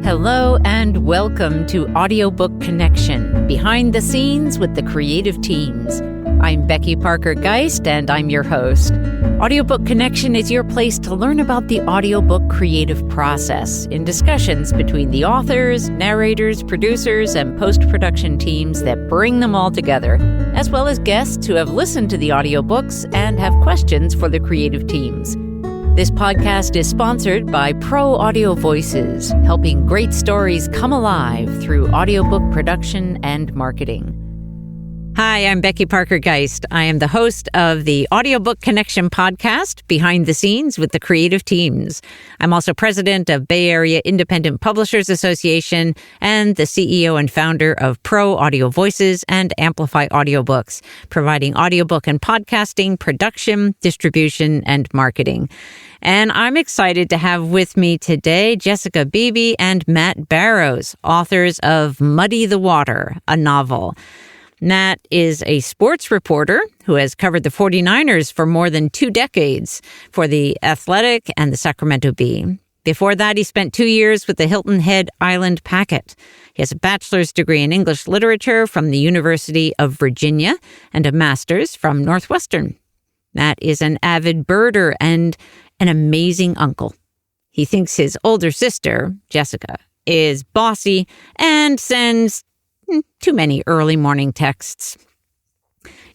Hello and welcome to Audiobook Connection, behind the scenes with the creative teams. I'm Becky Parker Geist and I'm your host. Audiobook Connection is your place to learn about the audiobook creative process in discussions between the authors, narrators, producers, and post-production teams that bring them all together, as well as guests who have listened to the audiobooks and have questions for the creative teams. This podcast is sponsored by Pro Audio Voices, helping great stories come alive through audiobook production and marketing. Hi, I'm Becky Parker Geist. I am the host of the Audiobook Connection podcast, Behind the Scenes with the Creative Teams. I'm also president of Bay Area Independent Publishers Association and the CEO and founder of Pro Audio Voices and Amplify Audiobooks, providing audiobook and podcasting, production, distribution, and marketing. And I'm excited to have with me today Jessica Beebe and Matt Barrows, authors of Muddy the Water, a novel. Matt is a sports reporter who has covered the 49ers for more than 2 decades for The Athletic and the Sacramento Bee. Before that, he spent 2 years with the Hilton Head Island Packet. He has a bachelor's degree in English literature from the University of Virginia and a master's from Northwestern. Matt is an avid birder and an amazing uncle. He thinks his older sister, Jessica, is bossy and sends too many early morning texts.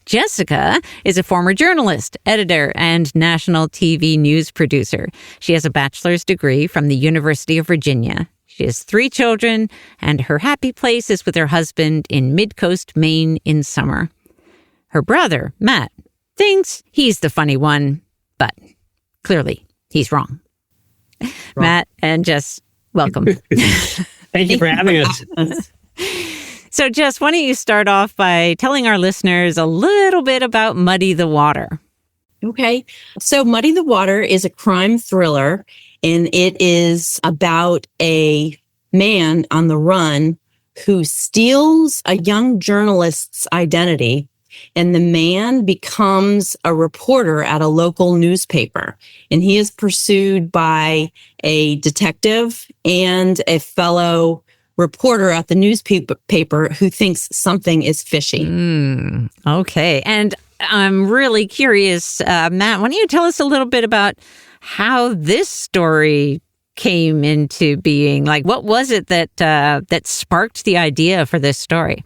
Jessica is a former journalist, editor, and national TV news producer. She has a bachelor's degree from the University of Virginia. She has 3 children, and her happy place is with her husband in Mid-Coast, Maine in summer. Her brother, Matt, thinks he's the funny one, but clearly he's wrong. Matt and Jess, welcome. Thank you for having us. So, Jess, why don't you start off by telling our listeners a little bit about Muddy the Water? Okay. So Muddy the Water is a crime thriller, and it is about a man on the run who steals a young journalist's identity, and the man becomes a reporter at a local newspaper. And he is pursued by a detective and a fellow reporter at the newspaper who thinks something is fishy. Okay. And I'm really curious, Matt, why don't you tell us a little bit about how this story came into being? Like, what was it that sparked the idea for this story?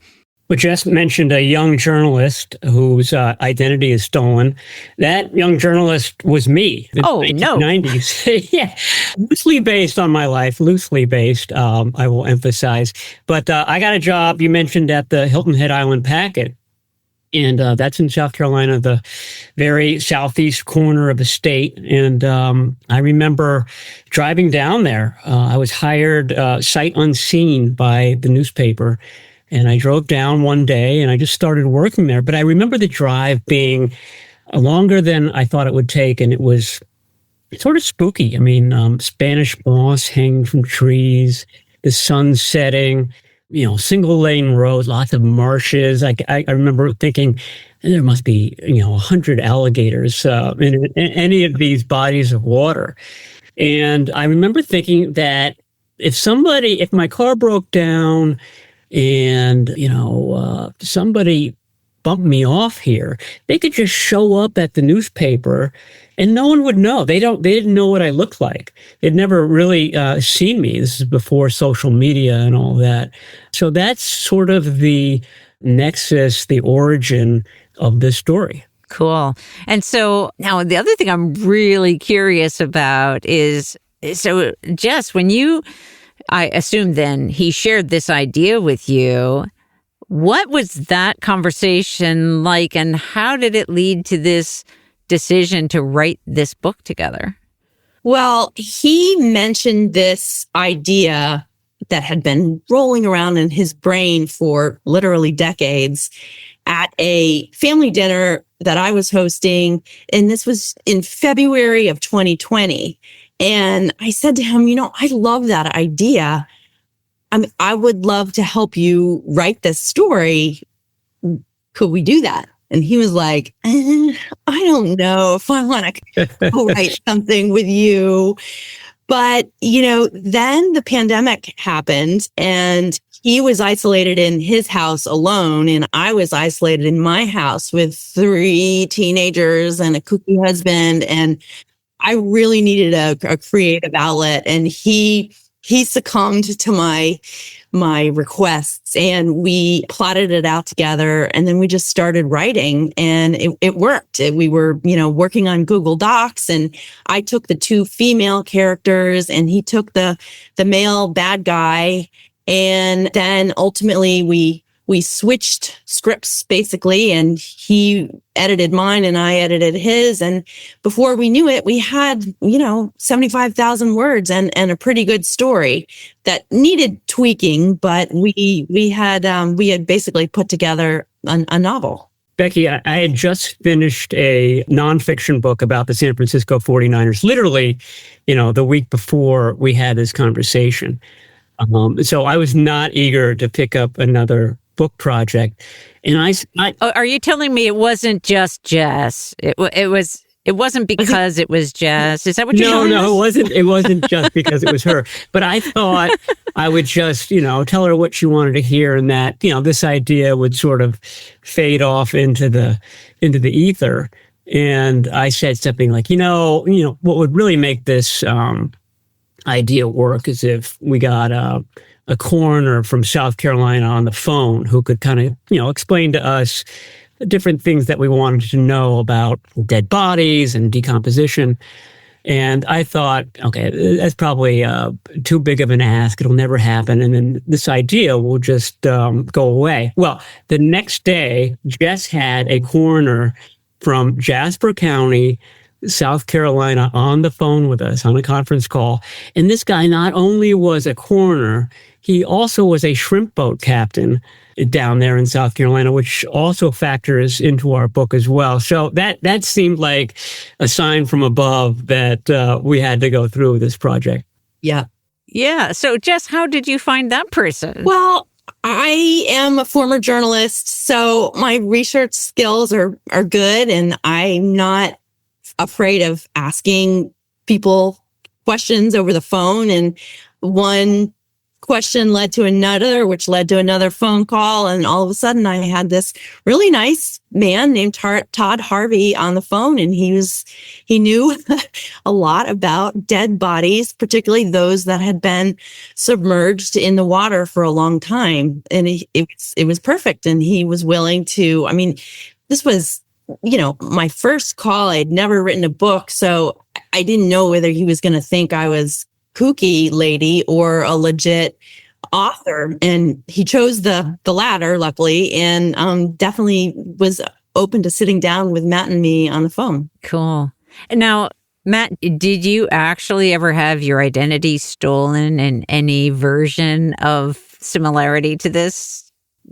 We just mentioned a young journalist whose identity is stolen. That young journalist was me. Oh, no. 1990s. Yeah. Loosely based on my life, I will emphasize. But I got a job, you mentioned, at the Hilton Head Island Packet. And that's in South Carolina, the very southeast corner of the state. And I remember driving down there. I was hired sight unseen by the newspaper. And I drove down one day and I just started working there. But I remember the drive being longer than I thought it would take. And it was sort of spooky. I mean, Spanish moss hanging from trees, the sun setting, single lane roads, lots of marshes. I remember thinking there must be, 100 alligators in any of these bodies of water. And I remember thinking that if my car broke down, and, somebody bumped me off here, they could just show up at the newspaper and no one would know. They didn't know what I looked like. They'd never really seen me. This is before social media and all that. So that's sort of the nexus, the origin of this story. Cool. And so now the other thing I'm really curious about is, so Jess, I assume then he shared this idea with you. What was that conversation like, and how did it lead to this decision to write this book together? Well, he mentioned this idea that had been rolling around in his brain for literally decades at a family dinner that I was hosting. And this was in February of 2020. And I said to him, I love that idea. I would love to help you write this story. Could we do that? And he was like, I don't know if I want to write something with you. But, then the pandemic happened and he was isolated in his house alone. And I was isolated in my house with 3 teenagers and a kooky husband. And I really needed a creative outlet. And he succumbed to my requests, and we plotted it out together, and then we just started writing, and it worked. We were, working on Google Docs, and I took the 2 female characters and he took the male bad guy. And then ultimately we switched scripts basically, and he edited mine and I edited his. And before we knew it, we had, 75,000 words and a pretty good story that needed tweaking, but we had basically put together a novel. Becky, I had just finished a nonfiction book about the San Francisco 49ers, literally, the week before we had this conversation. So I was not eager to pick up another book project. And I are you telling me it wasn't just Jess? It wasn't because it was Jess. Is that what you're telling us? No, it wasn't just because it was her. But I thought I would just, tell her what she wanted to hear, and that, this idea would sort of fade off into the ether. And I said something like, what would really make this idea work is if we got a coroner from South Carolina on the phone who could kind of, explain to us the different things that we wanted to know about dead bodies and decomposition. And I thought, okay, that's probably too big of an ask. It'll never happen. And then this idea will just go away. Well, the next day, Jess had a coroner from Jasper County, South Carolina, on the phone with us on a conference call. And this guy not only was a coroner, he also was a shrimp boat captain down there in South Carolina, which also factors into our book as well. So that seemed like a sign from above that we had to go through this project. Yeah. Yeah. So, Jess, how did you find that person? Well, I am a former journalist, so my research skills are good, and I'm not afraid of asking people questions over the phone. And one question led to another, which led to another phone call. And all of a sudden I had this really nice man named Todd Harvey on the phone. And he knew a lot about dead bodies, particularly those that had been submerged in the water for a long time. And it was perfect. And he was willing to, this was, my first call. I had never written a book, so I didn't know whether he was going to think I was kooky lady or a legit author. And he chose the latter, luckily, and definitely was open to sitting down with Matt and me on the phone. Cool. Now, Matt, did you actually ever have your identity stolen in any version of similarity to this?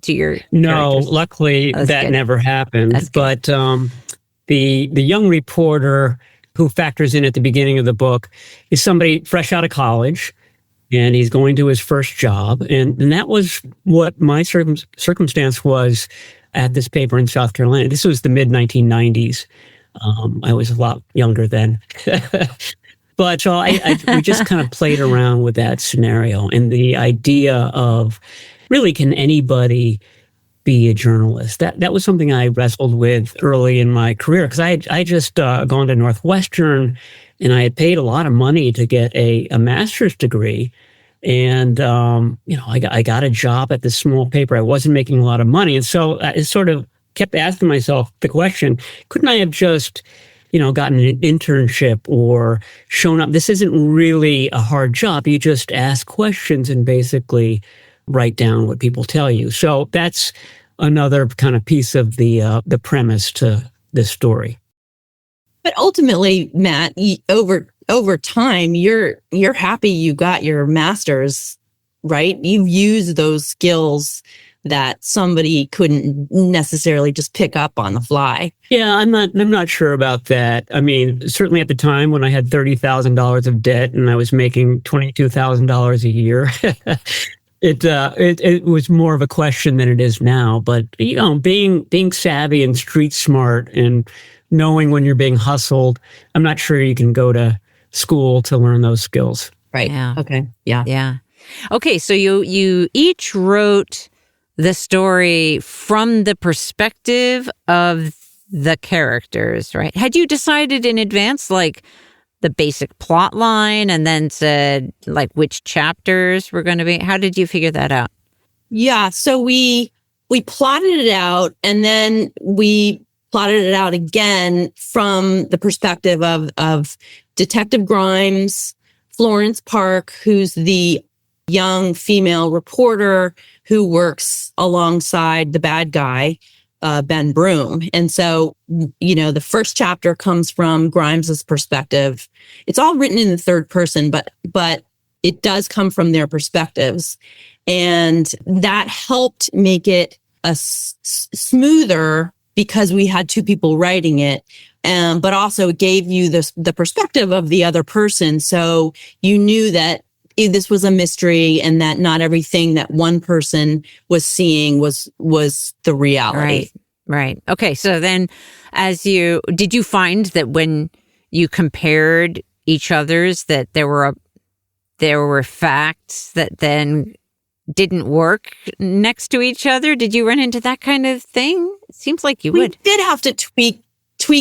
To your No, characters? luckily that good. never happened. But the young reporter who factors in at the beginning of the book is somebody fresh out of college, and he's going to his first job. And that was what my circumstance was at this paper in South Carolina. This was the mid-1990s. I was a lot younger then. But so we just kind of played around with that scenario and the idea of, really, can anybody be a journalist? That was something I wrestled with early in my career, because I just gone to Northwestern, and I had paid a lot of money to get a master's degree. And, I got a job at this small paper. I wasn't making a lot of money. And so I sort of kept asking myself the question, couldn't I have just gotten an internship or shown up? This isn't really a hard job. You just ask questions and basically write down what people tell you. So that's another kind of piece of the premise to this story. But ultimately, Matt, over time, you're happy you got your master's, right? You've used those skills that somebody couldn't necessarily just pick up on the fly. Yeah, I'm not sure about that. Certainly at the time when I had $30,000 of debt and I was making $22,000 a year, it was more of a question than it is now. But being savvy and street smart and knowing when you're being hustled, I'm not sure you can go to school to learn those skills. Right. Yeah. Okay. Yeah. Yeah. Okay, so you each wrote the story from the perspective of the characters, right? Had you decided in advance, like, the basic plot line and then said, like, which chapters were going to be? How did you figure that out? Yeah. So we plotted it out, and then we plotted it out again from the perspective of Detective Grimes, Florence Park, who's the young female reporter who works alongside the bad guy, Ben Broom. And so, the first chapter comes from Grimes's perspective. It's all written in the third person, but it does come from their perspectives. And that helped make it smoother because we had two people writing it. But also it gave you the perspective of the other person. So you knew that this was a mystery and that not everything that one person was seeing was the reality. Right. Okay. So then did you find that when you compared each other's that there were facts that then didn't work next to each other? Did you run into that kind of thing? It seems like you would. We did have to tweak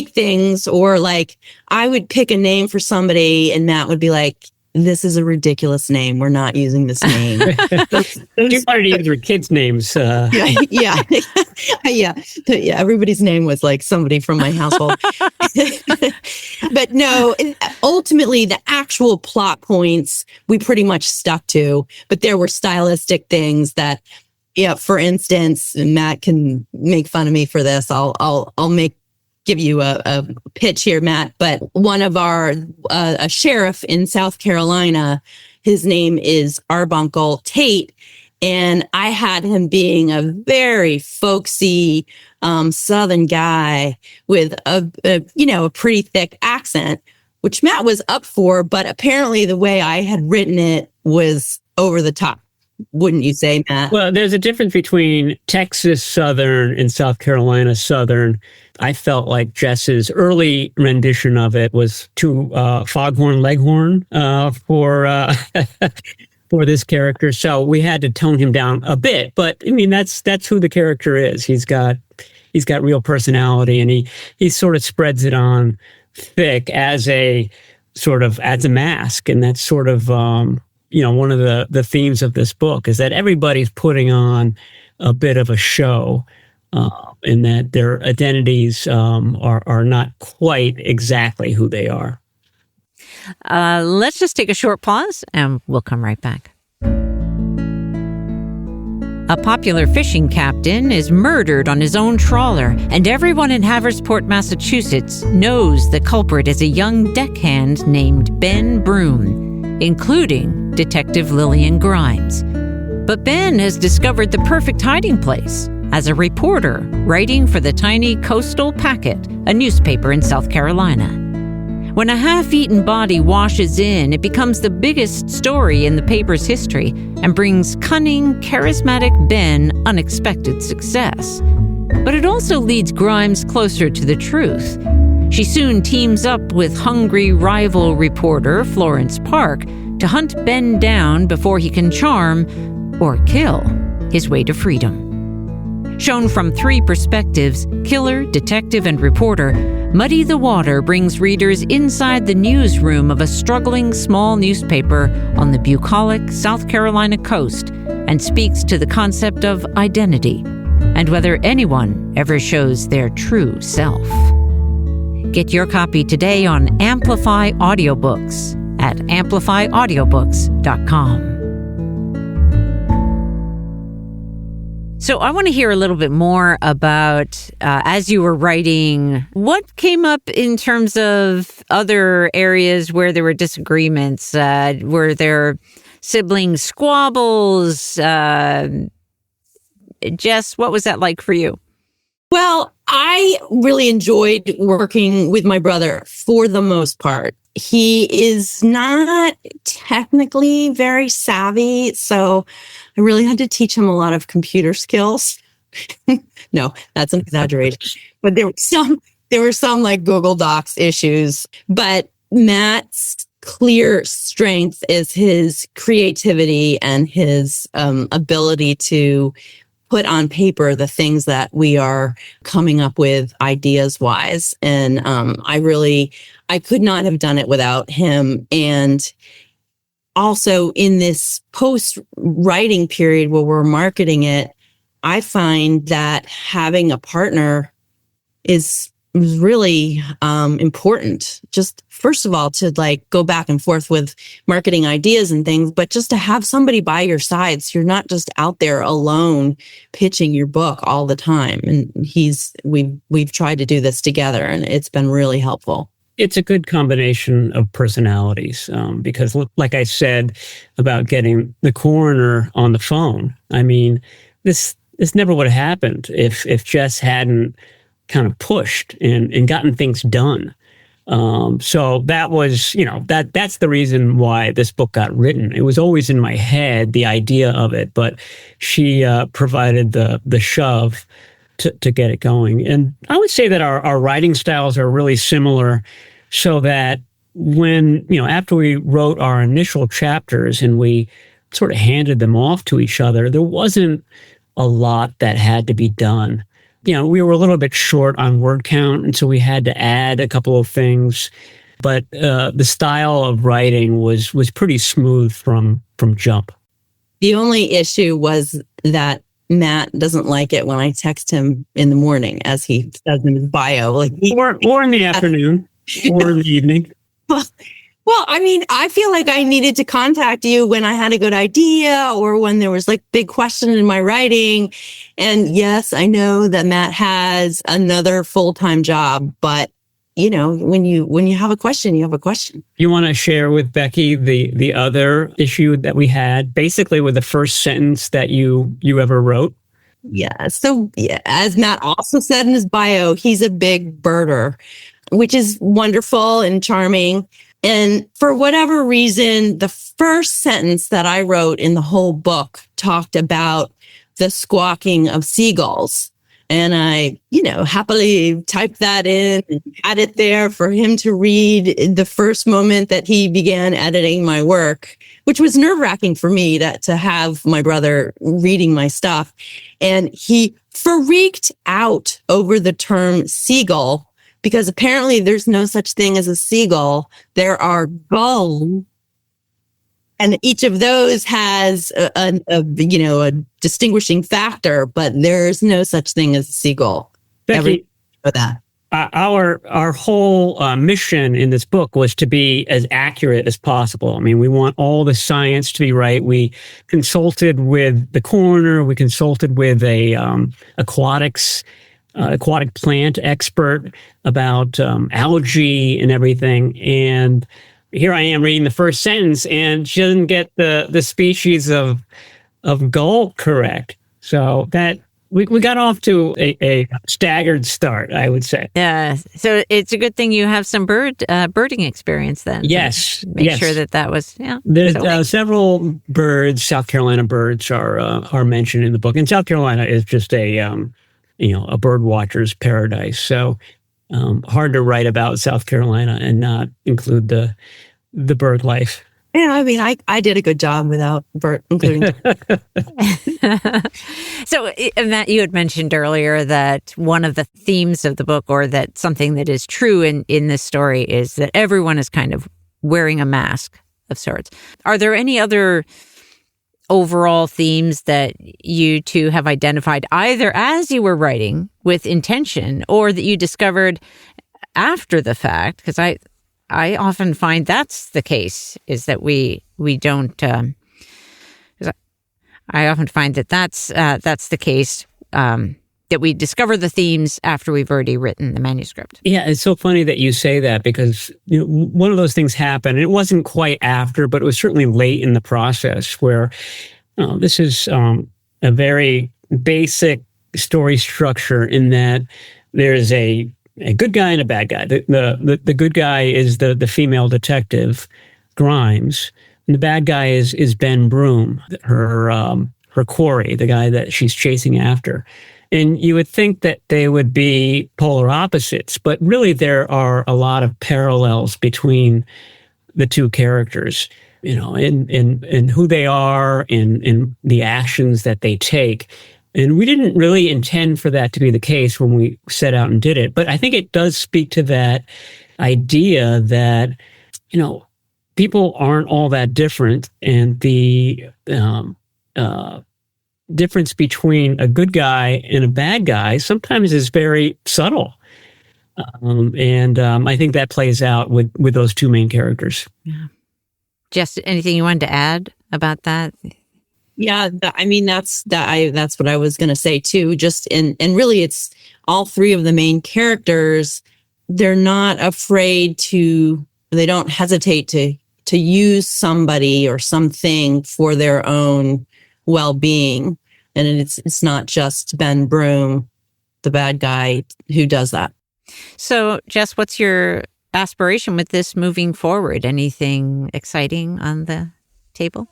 things, or like I would pick a name for somebody and Matt would be like, this is a ridiculous name. We're not using this name. You wanted to use your kids' names. Yeah. Everybody's name was like somebody from my household. But no, ultimately the actual plot points we pretty much stuck to, but there were stylistic things that, for instance, and Matt can make fun of me for this. I'll give you a pitch here, Matt, but one of a sheriff in South Carolina, his name is Arbuncle Tate. And I had him being a very folksy, Southern guy with a pretty thick accent, which Matt was up for, but apparently the way I had written it was over the top. Wouldn't you say, Matt? Well, there's a difference between Texas Southern and South Carolina Southern. I felt like Jess's early rendition of it was too foghorn leghorn for for this character. So we had to tone him down a bit. But I mean, that's who the character is. He's got real personality, and he sort of spreads it on thick as a mask, and that's sort of one of the themes of this book is that everybody's putting on a bit of a show, in that their identities are not quite exactly who they are. Let's just take a short pause and we'll come right back. A popular fishing captain is murdered on his own trawler, and everyone in Haversport, Massachusetts knows the culprit is a young deckhand named Ben Broom, including Detective Lillian Grimes. But Ben has discovered the perfect hiding place as a reporter writing for the tiny Coastal Packet, a newspaper in South Carolina. When a half-eaten body washes in, it becomes the biggest story in the paper's history and brings cunning, charismatic Ben unexpected success. But it also leads Grimes closer to the truth. She soon teams up with hungry rival reporter Florence Park to hunt Ben down before he can charm or kill his way to freedom. Shown from three perspectives, killer, detective, and reporter, Muddy the Water brings readers inside the newsroom of a struggling small newspaper on the bucolic South Carolina coast and speaks to the concept of identity and whether anyone ever shows their true self. Get your copy today on Amplify Audiobooks at amplifyaudiobooks.com. So I want to hear a little bit more about, as you were writing, what came up in terms of other areas where there were disagreements? Were there sibling squabbles? Jess, what was that like for you? Well, I really enjoyed working with my brother for the most part. He is not technically very savvy, so I really had to teach him a lot of computer skills. No, that's an exaggeration. But there were some like Google Docs issues. But Matt's clear strength is his creativity and his ability to put on paper the things that we are coming up with ideas wise. And I could not have done it without him. And also in this post writing period where we're marketing it, I find that having a partner is really important. Just first of all, to like go back and forth with marketing ideas and things, but just to have somebody by your side, so you're not just out there alone pitching your book all the time. And we've tried to do this together, and it's been really helpful. It's a good combination of personalities because, like I said about getting the coroner on the phone, I mean, this never would have happened if Jess hadn't kind of pushed and gotten things done. So that was, that's the reason why this book got written. It was always in my head, the idea of it, but she provided the shove to get it going. And I would say that our writing styles are really similar, so that when, after we wrote our initial chapters and we sort of handed them off to each other, there wasn't a lot that had to be done. We were a little bit short on word count, and so we had to add a couple of things. But the style of writing was pretty smooth from jump. The only issue was that Matt doesn't like it when I text him in the morning, as he says in his bio. Or in the afternoon, or in the evening. Well, I mean, I feel like I needed to contact you when I had a good idea or when there was like big question in my writing. And yes, I know that Matt has another full-time job, but when you have a question, you have a question. You want to share with Becky the other issue that we had, basically with the first sentence that you ever wrote? Yeah. So as Matt also said in his bio, he's a big birder, which is wonderful and charming. And for whatever reason, the first sentence that I wrote in the whole book talked about the squawking of seagulls. And I, happily typed that in and had it there for him to read the first moment that he began editing my work, which was nerve-wracking for me to have my brother reading my stuff. And he freaked out over the term seagull, because apparently there's no such thing as a seagull. There are gulls. And each of those has a distinguishing factor, but there's no such thing as a seagull. Becky, for that. Our whole mission in this book was to be as accurate as possible. I mean, we want all the science to be right. We consulted with the coroner. We consulted with a aquatic plant expert about algae and everything. And here I am reading the first sentence, and she doesn't get the species of gull correct. So that we got off to a staggered start, I would say. Yeah. So it's a good thing you have some birding experience then. Yes. Make sure that was, yeah. There's several birds, South Carolina birds are mentioned in the book. And South Carolina is just a bird watcher's paradise. So hard to write about South Carolina and not include the bird life. Yeah, I mean, I did a good job without including. So, Matt, you had mentioned earlier that one of the themes of the book, or that something that is true in this story, is that everyone is kind of wearing a mask of sorts. Are there any other overall themes that you two have identified either as you were writing with intention or that you discovered after the fact? Because I often find that's the case, is that we don't. I often find that's the case, that we discover the themes after we've already written the manuscript. Yeah, it's so funny that you say that, because one of those things happened. It wasn't quite after, but it was certainly late in the process, where this is a very basic story structure in that there's a good guy and a bad guy. The good guy is the female detective, Grimes, and the bad guy is Ben Broom, her quarry, the guy that she's chasing after. And you would think that they would be polar opposites, but really there are a lot of parallels between the two characters, in who they are, in the actions that they take. And we didn't really intend for that to be the case when we set out and did it. But I think it does speak to that idea that, people aren't all that different. And the difference between a good guy and a bad guy sometimes is very subtle. I think that plays out with those two main characters. Yeah. Jess, anything you wanted to add about that? Yeah, that's what I was going to say too. And really, it's all three of the main characters. They're not afraid they don't hesitate to use somebody or something for their own well-being. And it's not just Ben Broom, the bad guy, who does that. So, Jess, what's your aspiration with this moving forward? Anything exciting on the table?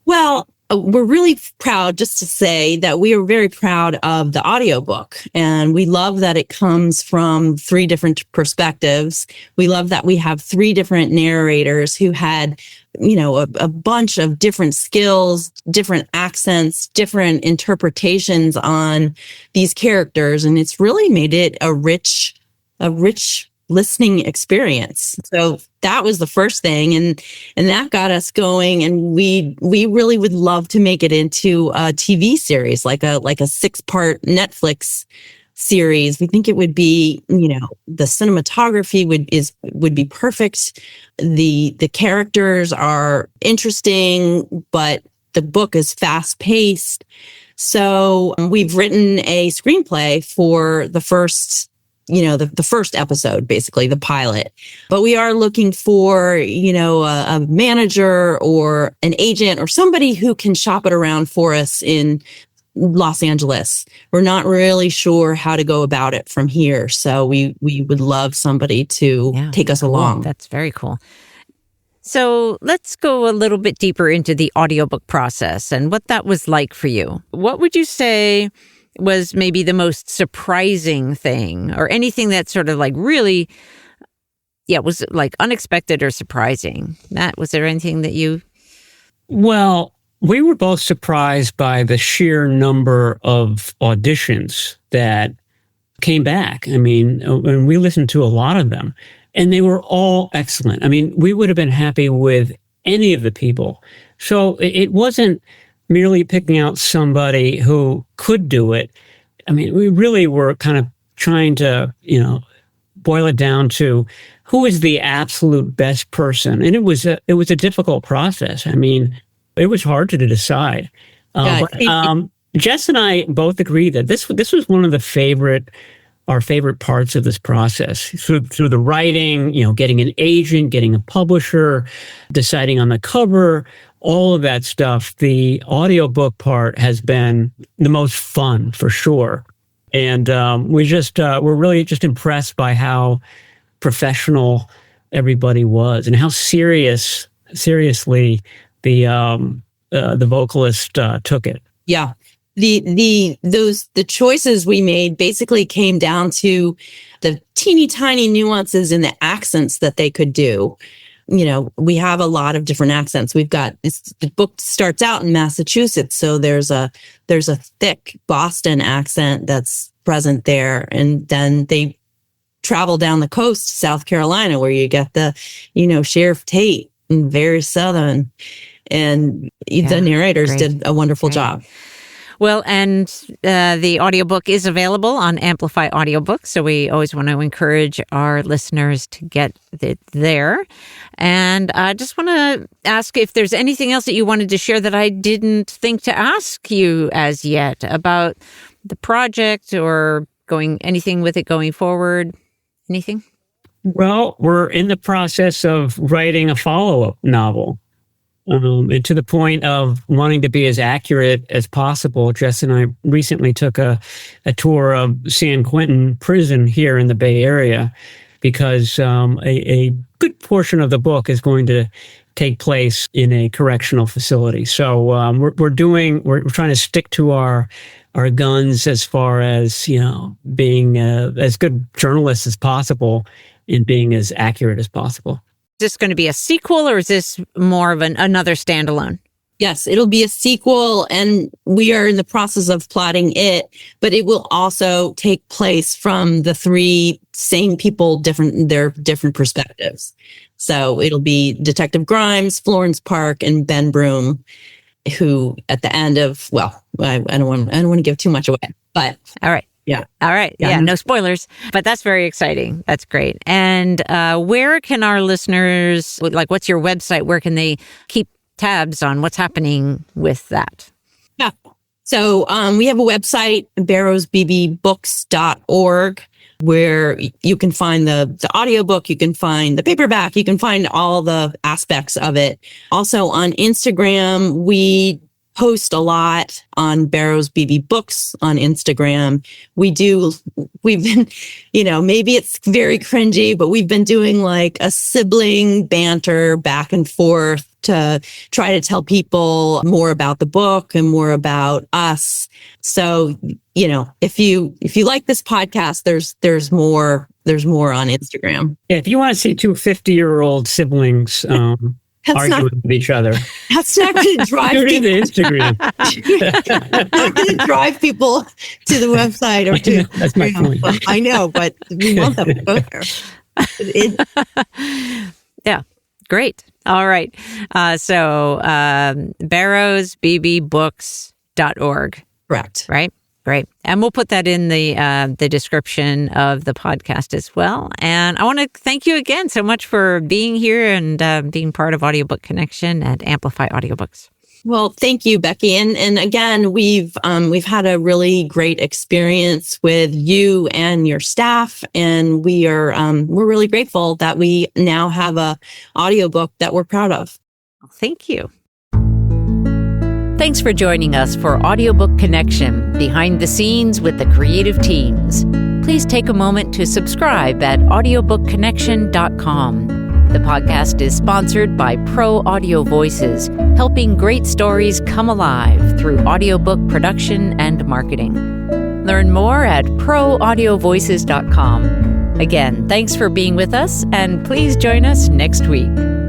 Well, we're really proud, just to say that we are very proud of the audiobook, and we love that it comes from three different perspectives. We love that we have three different narrators who had, a bunch of different skills, different accents, different interpretations on these characters. And it's really made it a rich listening experience. So that was the first thing. And that got us going. And we really would love to make it into a TV series, like a 6-part Netflix series. We think it would be, the cinematography would be perfect. The characters are interesting, but the book is fast paced. So we've written a screenplay for the first the first episode, basically the pilot. But we are looking for, a manager or an agent or somebody who can shop it around for us in Los Angeles. We're not really sure how to go about it from here. So we would love somebody to take us along. That's very cool. So let's go a little bit deeper into the audiobook process and what that was like for you. What would you say was maybe the most surprising thing, or anything that sort of like really, was like unexpected or surprising? Matt, was there anything that you... Well, we were both surprised by the sheer number of auditions that came back. I mean, and we listened to a lot of them, and they were all excellent. I mean, we would have been happy with any of the people. So it wasn't merely picking out somebody who could do it. I mean, we really were kind of trying to, boil it down to who is the absolute best person. And it was a difficult process. I mean, it was hard to decide. Jess and I both agree that this was one of our favorite parts of this process, through the writing, getting an agent, getting a publisher, deciding on the cover, all of that stuff. The audiobook part has been the most fun, for sure. And we're really just impressed by how professional everybody was and how seriously the vocalist took it. Yeah. The choices we made basically came down to the teeny tiny nuances in the accents that they could do. We have a lot of different accents. The book starts out in Massachusetts, so there's a thick Boston accent that's present there, and then they travel down the coast to South Carolina, where you get the Sheriff Tate, and very Southern, and the narrators did a wonderful job. Well, and the audiobook is available on Amplify Audiobook, so we always want to encourage our listeners to get it there. And I just want to ask if there's anything else that you wanted to share that I didn't think to ask you as yet about the project, or anything with it going forward. Anything? Well, we're in the process of writing a follow-up novel. And to the point of wanting to be as accurate as possible, Jess and I recently took a tour of San Quentin Prison here in the Bay Area, because a good portion of the book is going to take place in a correctional facility. So we're trying to stick to our guns as far as being as good journalists as possible and being as accurate as possible. this going to be a sequel, or is this more of another standalone? Yes, it'll be a sequel, and we are in the process of plotting it, but it will also take place from the three same people, their different perspectives. So it'll be Detective Grimes, Florence Park, and Ben Broom, who at the end of, well, I don't want to give too much away, but all right. Yeah. All right. Yeah. No spoilers, but that's very exciting. That's great. And where can our listeners, like, what's your website? Where can they keep tabs on what's happening with that? Yeah. So we have a website, barrowsbbooks.org, where you can find the audiobook, you can find the paperback, you can find all the aspects of it. Also on Instagram, we post a lot on Barrows Beebe Books on Instagram. We've been, maybe it's very cringy, but we've been doing like a sibling banter back and forth to try to tell people more about the book and more about us. So, if you like this podcast, there's more on Instagram. Yeah, if you want to see two 50-year-old siblings arguing with each other, that's not going to drive people to Instagram. Not going to drive people to the website or to. That's my point. I know, but we want them to go there. Yeah, great. All right. So barrowsbbooks.org. Correct. Right? Great. And we'll put that in the description of the podcast as well. And I want to thank you again so much for being here and being part of Audiobook Connection at Amplify Audiobooks. Well, thank you, Becky. And again, we've had a really great experience with you and your staff, and we're really grateful that we now have a audiobook that we're proud of. Thank you. Thanks for joining us for Audiobook Connection, behind the scenes with the creative teams. Please take a moment to subscribe at audiobookconnection.com. The podcast is sponsored by Pro Audio Voices, helping great stories come alive through audiobook production and marketing. Learn more at proaudiovoices.com. Again, thanks for being with us, and please join us next week.